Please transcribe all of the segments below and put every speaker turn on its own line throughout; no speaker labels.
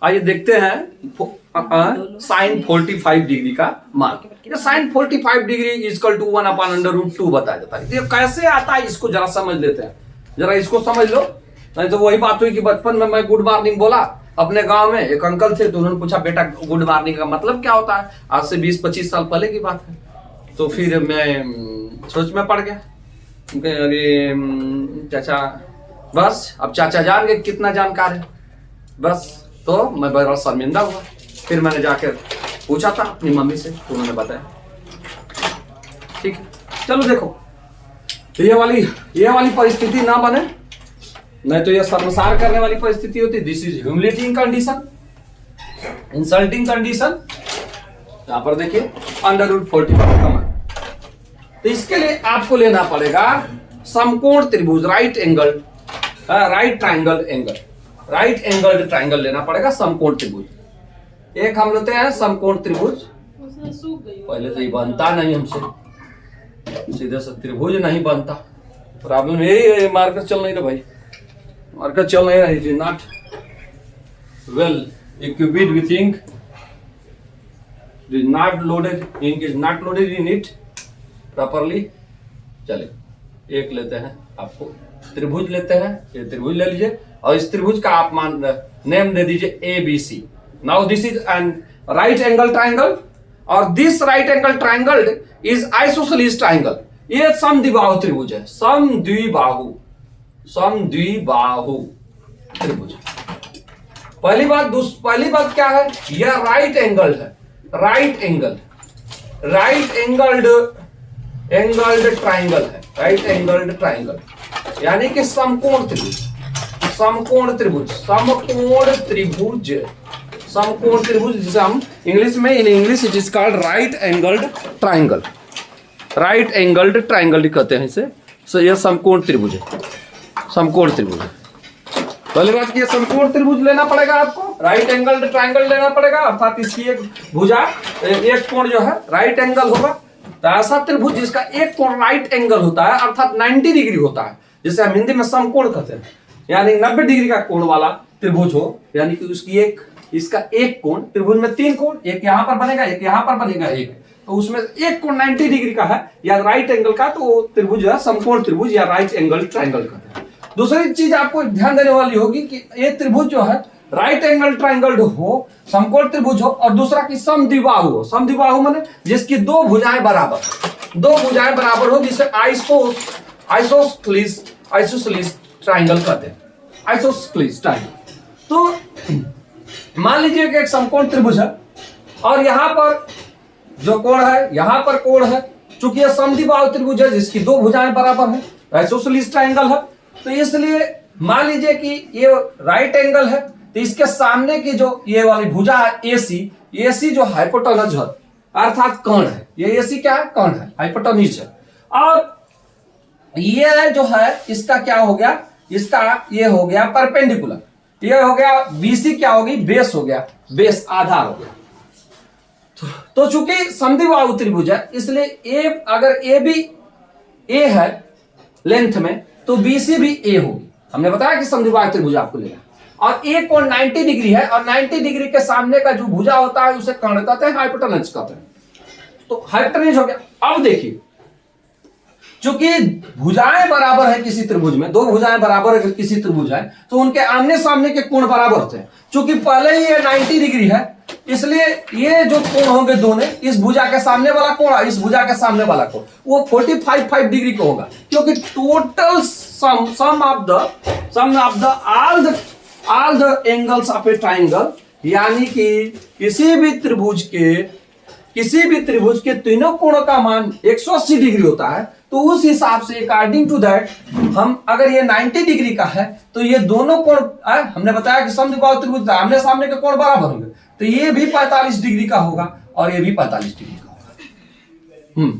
आइए देखते हैं साइन 45 डिग्री का मान। ये साइन 45 डिग्री इजकल टू 1/√2 बताया जाता है। ये कैसे आता है इसको जरा समझ लेते हैं, जरा इसको समझ लो। नहीं तो वही बात हुई कि बचपन में मैं गुड मॉर्निंग बोला, अपने गांव में एक अंकल थे तो उन्होंने पूछा बेटा गुड मॉर्निंग का मतलब क्या होता है। आज से 20-25 साल पहले की बात है। तो फिर मैं सोच में पड़ गया, अरे चाचा, बस अब चाचा जान गए कितना जानकार है, बस। तो मैं बड़ा शर्मिंदा हुआ। फिर मैंने जाकर पूछा था अपनी मम्मी से, तो उन्होंने बताया। ठीक है, चलो देखो, ये वाली परिस्थिति ना बने, नहीं तो ये शर्मसार करने वाली परिस्थिति होती। This is humiliating condition, insulting condition. यहां पर देखिए √45 का मान। तो इसके लिए आपको लेना पड़ेगा समकोण त्रिभुज, राइट एंगल ट्राइंगल लेना पड़ेगा, समकोण त्रिभुज। एक हम लेते हैं समकोण त्रिभुज। पहले तो ये बनता नहीं हमसे, सीधे से त्रिभुज नहीं बनता। प्रॉब्लम यही है, मार्कर चल नहीं रहा भाई, मार्कर चल नहीं रहा। It is not well equipped with ink, it is not loaded, ink is not loaded in it properly। चले एक लेते हैं, आपको त्रिभुज लेते हैं, ये त्रिभुज ले लीजिए और इस त्रिभुज का आप नेम दे दीजिए ABC। Now this is an right angle triangle और this right angle triangle is isosceles triangle. ये समद्विबाहु त्रिभुज है, समद्विबाहु त्रिभुज। पहली बात क्या है, यह राइट एंगल्ड है, राइट एंगल्ड ट्राइंगल है, राइट एंगल्ड ट्राइंगल यानी कि समकोण त्रिभुज जिसे हम इंग्लिश में, in English it is called right angled triangle कहते हैं इसे। सो यह समकोण त्रिभुज है, पहली बात कि समकोण त्रिभुज लेना पड़ेगा आपको, राइट एंगल ट्राइंगल लेना पड़ेगा, अर्थात इसकी एक भुजा, एक कोण जो है राइट एंगल होगा। तो ऐसा त्रिभुज जिसका एक कोण राइट एंगल होता है, अर्थात 90 डिग्री होता है, जिसे हम हिंदी में समकोण कहते हैं, यानी 90 डिग्री का कोण वाला त्रिभुज हो, यानी कि इसका एक कोण, त्रिभुज में 3 कोण, एक यहाँ पर बनेगा, एक यहाँ पर बनेगा, एक तो उसमें एक कोण 90 डिग्री का है या राइट एंगल का, तो त्रिभुज है समकोण त्रिभुज या राइट एंगल ट्राइंगल कहते हैं। दूसरी चीज आपको ध्यान देने वाली होगी कि ये त्रिभुज जो है राइट एंगल ट्राइंगल हो, समकोण त्रिभुज हो, और दूसरा की समद्विबाहु हो। समद्विबाहु माने जिसकी दो भुजाएं बराबर हो, जिसे आइसोसेलेस ट्राइंगल कहते हैं, आइसोसेलेस ट्राइंगल। तो मान लीजिए कि एक समकोण त्रिभुज है और यहां पर जो कोण है, यहां पर कोण है, चूंकि यह समद्विबाहु त्रिभुज है जिसकी दो भुजाएं बराबर है, आइसोसेलेस ट्राइंगल है, तो इसलिए मान लीजिए कि ये राइट एंगल है, तो इसके सामने की जो ये वाली भुजा है AC जो हाइपोटेन्यूज है, अर्थात कर्ण है। ये AC क्या है, कर्ण है, हाइपोटेन्यूज है। और ये जो है इसका क्या हो गया, इसका ये हो गया परपेंडिकुलर, ये हो गया BC क्या होगी, बेस हो गया, बेस आधार हो गया। तो चूंकि समद्विबाहु त्रिभुज है, इसलिए अगर AB A है लेंथ में, तो BC भी A होगी। हमने बताया कि समद्विबाहु त्रिभुज आपको लेना, और एक कोण 90 डिग्री है, और 90 डिग्री के सामने का जो भुजा होता है उसे कर्ण कहते हैं, हाइपोटेन्यूज कहते हैं। तो हाइपोटेन्यूज हो गया। अब देखिए, चूंकि भुजाएं बराबर है किसी त्रिभुज में, दो भुजाएं बराबर है किसी त्रिभुज है, तो उनके आमने सामने के कोण बराबर होते हैं। चूंकि पहले ही ये 90 डिग्री है, इसलिए ये जो कोण होंगे दोनों, इस भुजा के सामने वाला कोण, इस भुजा के सामने वाला कोण, वो 45 डिग्री को होगा, क्योंकि total sum of the all the angles of A triangle, यानी कि किसी भी त्रिभुज के तीनों कोणों का मान 180 डिग्री होता है। तो उस हिसाब से अकॉर्डिंग टू दैट, हम अगर ये 90 डिग्री का है, तो ये दोनों कोण, हमने बताया कि समद्विबाहु त्रिभुज आमने सामने के कोण बराबर होंगे, तो ये भी 45 डिग्री का होगा और ये भी 45 डिग्री का होगा।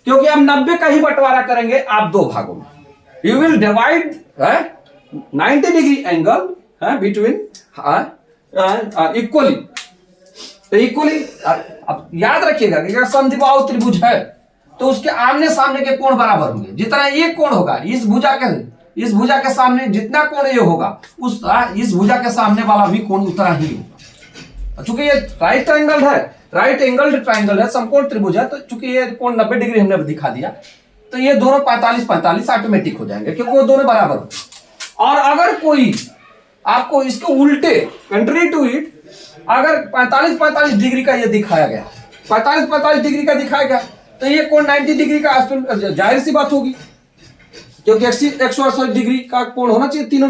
क्योंकि हम 90 का ही बंटवारा करेंगे आप दो भागों में। You will divide 90 degree angle between equally. तो इक्वली अब याद रखिएगा कि अगर समद्विबाहु त्रिभुज है तो उसके आमने सामने के कोण बराबर होंगे। जितना ये कोण होगा इस भुजा के, इस भुजा के सामने जितना कोण ये होगा उस इस भुजा के सामने वाला भी कोण उतना ही होगा। चूंकि ये राइट एंगल है, राइट एंगल ट्राइंगल है, समकोण त्रिभुज है, तो चूंकि ये कोण 90 डिग्री हमने दिखा दिया, तो ये दोनों 45-45 ऑटोमेटिक हो जाएंगे क्योंकि वो दोनों बराबर होते हैं। और अगर कोई आपको इसके उल्टे कंट्री टू इट अगर 45-45 डिग्री का ये दिखाया गया, 45-45 डिग्री का दिखाया गया, तो ये कोण 90 डिग्री का जाहिर सी बात होगी क्योंकि 180 डिग्री का कोण होना चाहिए तीनों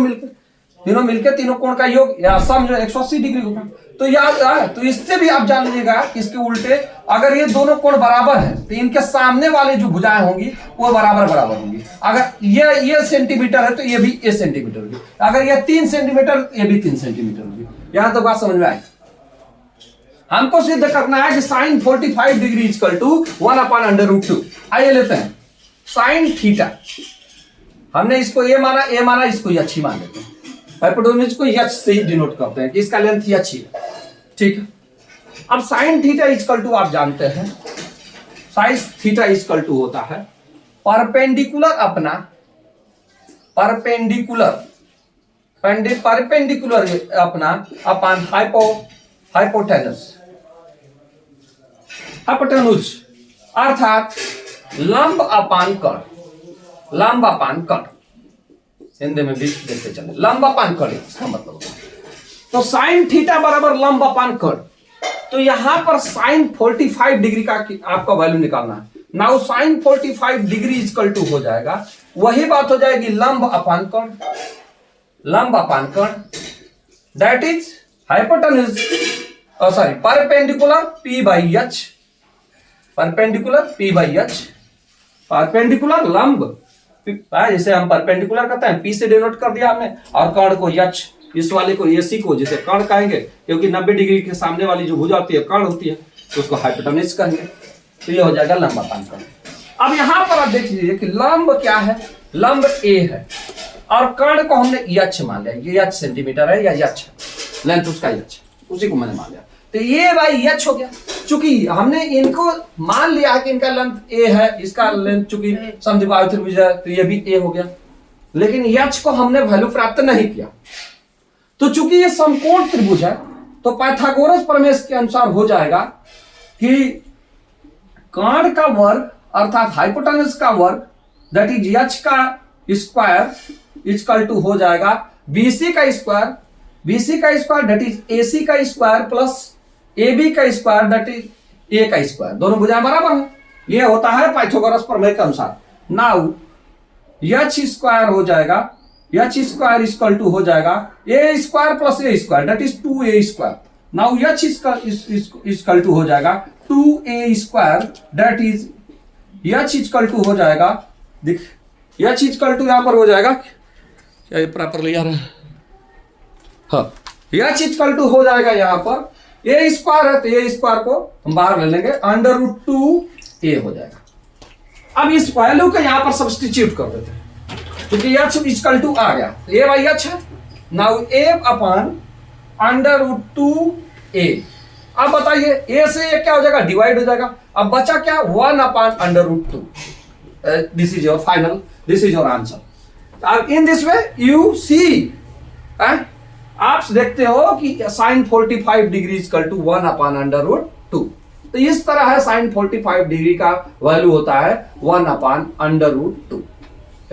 मिलकर तीनों कोण का योग या सम जो 180 डिग्री होगा। तो याद तो इससे भी आप जान लीजिएगा कि इसके उल्टे अगर ये दोनों कोण बराबर है तो इनके सामने वाले जो भुजाएं होंगी वो बराबर होंगी। अगर ये सेंटीमीटर है तो ये भी ये सेंटीमीटर होगी, अगर ये 3 सेंटीमीटर ये भी 3 सेंटीमीटर होगी। यहां तो बात समझ में आई। हमको सिद्ध करना है कि साइन 45 डिग्री इक्वल टू 1/√2। आइए लेते हैं साइन थीटा, हमने इसको ए माना, इसको एच ही मान लेते हैं। हाइपोटेन्यूज को एच से ही डिनोट करते हैं कि इसका लेंथ एच ही है, ठीक है। अब साइन थीटा इक्वल टू आप जानते हैं साइन थीटा इक्वल टू होता है परपेंडिकुलर अपना अपन हाइपोटेन्यूज अर्थात लंब अपान कर्ण, हिंदी में भी देखते चले, लंब अपान कर्ण इसका मतलब होता है। तो साइन थीटा बराबर लंब अपान कर्ण, तो यहां पर साइन 45 डिग्री का आपका वैल्यू निकालना है। Now sine 45 degree equal to हो जाएगा, वही बात हो जाएगी लंब अपान कर्ण that is hypotenuse perpendicular perpendicular लंब, जिसे हम परपेंडिकुलर कहते हैं, पी से डिनोट कर दिया हमने, और कर्ण को यच, इस वाले को एसी को जिसे कर्ण कहेंगे क्योंकि 90 डिग्री के सामने वाली जो भुजा होती है कर्ण होती है, तो उसको हाइपोटेन्यूज कहेंगे। तो ये हो जाएगा लंब अपान कर्ण। अब यहां पर आप देख लीजिए कि लंब क्या है, लंब ए है और कर्ण को हमने यच मान लिया, ये यच सेंटीमीटर है या यच लेंथ उसका यच, उसी को मैंने मान लिया। तो ये भाई यच हो गया, चूंकि हमने इनको मान लिया है कि इनका लेंथ ए है, इसका लेंथ चूंकि समद्विबाहु त्रिभुज है तो ये भी ए हो गया, लेकिन यच को हमने वैल्यू प्राप्त नहीं किया। तो चूंकि ये समकोण त्रिभुज है तो पाइथागोरस प्रमेय के अनुसार हो जाएगा कि कर्ण का वर्ग अर्थात हाइपोटेन्यूज का वर्ग दैट इज यच का स्क्वायर इक्वल टू हो जाएगा बीसी का स्क्वायर दैट इज एसी का स्क्वायर प्लस AB का स्क्वायर दैट इज ए का स्क्वायर, दोनों भुजाएं बराबर हैं। ये होता है पाइथागोरस प्रमेय के अनुसार। नाउ एच स्क्वायर हो जाएगा, एच स्क्वायर इक्वल टू हो जाएगा a square plus a square that is 2a square. Now h equal to हो जाएगा 2a square that is h equal to हो जाएगा, देख एच इक्वल टू यहां पर हो जाएगा, क्या ये प्रॉपरली आ रहा है, हाँ एच इक्वल टू हो जाएगा यहां पर ए स्क्वायर है तो ए स्क्वायर को हम बाहर ले लेंगे, √2a हो जाएगा। अब इस वैल्यू को यहां पर सब्स्टिट्यूट कर देते हैं क्योंकि एच इक्वल टू आ गया, ए बाई एच है। Now a upon √2a। अब बताइए a से ये क्या हो जाएगा, डिवाइड हो जाएगा। अब बचा क्या, 1/√2। This is your final, this is your answer. In this way you see, आप देखते हो कि साइन 45 डिग्री इक्वल टू 1/√2। तो इस तरह है साइन 45 डिग्री का वैल्यू होता है 1/√2।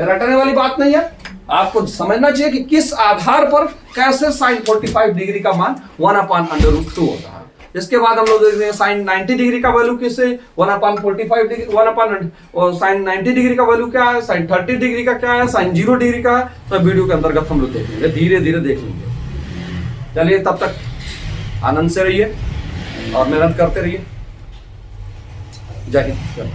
रटने वाली बात नहीं है, आपको समझना चाहिए कि किस आधार पर कैसे साइन 45 डिग्री का मान 1/√2 होता है। इसके बाद हम लोग देखते हैं साइन 90 डिग्री का वैल्यू किससे 1/45 डिग्री, साइन 90 डिग्री का वैल्यू क्या है, साइन 30 डिग्री का क्या है, साइन 0 डिग्री का है। तो वीडियो के अंतर्गत हम लोग देख लेंगे, धीरे धीरे देख लेंगे। चलिए तब तक आनंद से रहिए और मेहनत करते रहिए। जय हिंद।